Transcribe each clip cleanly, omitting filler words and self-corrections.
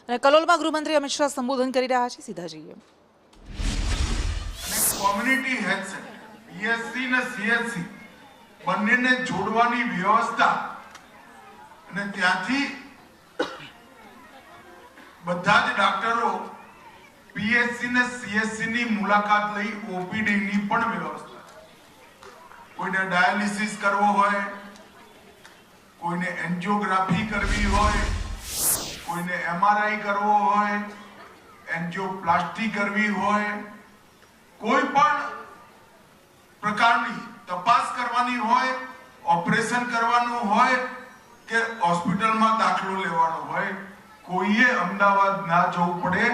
અને કલોલમાં ગૃહમંત્રી અમિત શાહ સંબોધન કરી રહ્યા છે. સીધા જઈએ. કોમ્યુનિટી હેલ્થ સેન્ટર પીએચસી ને સીએચસી બંનેને જોડવાની વ્યવસ્થા અને ત્યાંથી બધા જ ડોક્ટરો પીએચસી ને સીએચસી ની મુલાકાત લઈ ઓપીડી ની પણ વ્યવસ્થા. કોઈને ડાયાલિસિસ કરવો હોય, કોઈને એન્જિયોગ્રાફી કરવી હોય, કોઈને એમઆરઆઈ કરવો હોય, એન્જિયોપ્લાસ્ટી કરવી હોય, કોઈ પણ પ્રકારની તપાસ કરવાની હોય, ઓપરેશન કરવાનું હોય કે હોસ્પિટલમાં દાખલો લેવાનો હોય, કોઈએ અમદાવાદ ના જવું પડે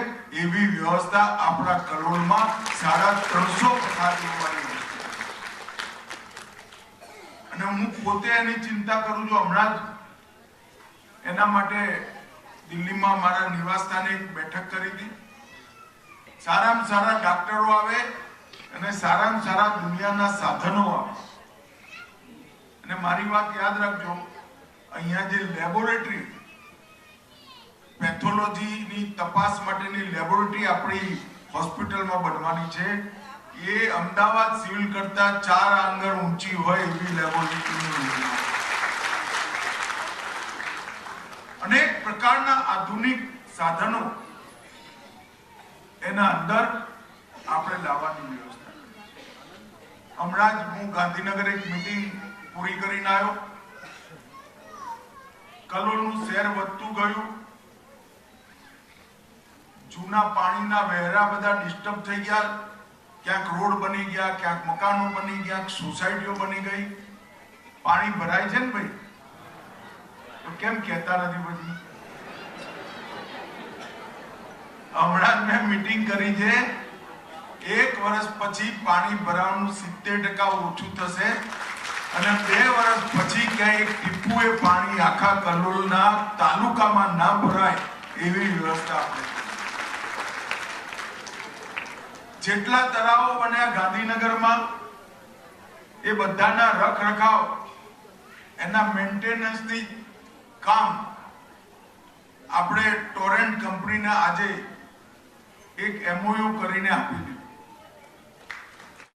એવી વ્યવસ્થા આપણા કલોલમાં 350 પથારીઓવાળી છે. અને હું પોતે એની ચિંતા કરું છું. હમણાં જ એના માટે દિલ્હીમાં મારા નિવાસસ્થાને એક બેઠક કરી હતી. સારામાં સારા ડોક્ટરો આવે અને સારામાં સારા દુનિયાના સાધનો આવે. અને મારી વાત યાદ રાખજો, અહીંયા જે લેબોરેટરી પેથોલોજીની તપાસ માટેની લેબોરેટરી આપણી હોસ્પિટલમાં બનવાની છે, એ અમદાવાદ સિવિલ કરતા 4 આંગણ ઊંચી હોય એવી લેબોરેટરી. અનેક પ્રકારના આધુનિક સાધનો એના અંદર આપણે લાવવાની વ્યવસ્થા. હમણાં જ હું ગાંધીનગર એક મીટિંગ પૂરી કરીને આવ્યો. કલોલનું શહેર વધતું ગયું, જૂના પાણીના વહેરા બધા ડિસ્ટર્બ થઈ ગયા, ક્યાંક રોડ બની ગયા, ક્યાંક મકાનો બની ગયા, સોસાયટીઓ બની ગઈ. પાણી ભરાય છે ને ભાઈ, તો કેમ કહેતા નથી? પછી હમણાં મેં મીટિંગ કરી છે, 1 વર્ષ પછી પાણી ભરાવાનું 70% ઓછું થશે અને 2 વર્ષ પછી ક્યાંય એક ટીપુએ પાણી આખા કલોલના તાલુકામાં ના ભરાય એવી વ્યવસ્થા આપણે. જેટલા તળાવો બન્યા ગાંધીનગરમાં, એ બધાના રખરખાવ, એના મેન્ટેનન્સની કામ આપણે ટોરેન્ટ કંપનીને આજે એક MOU કરીને આપી દીધું.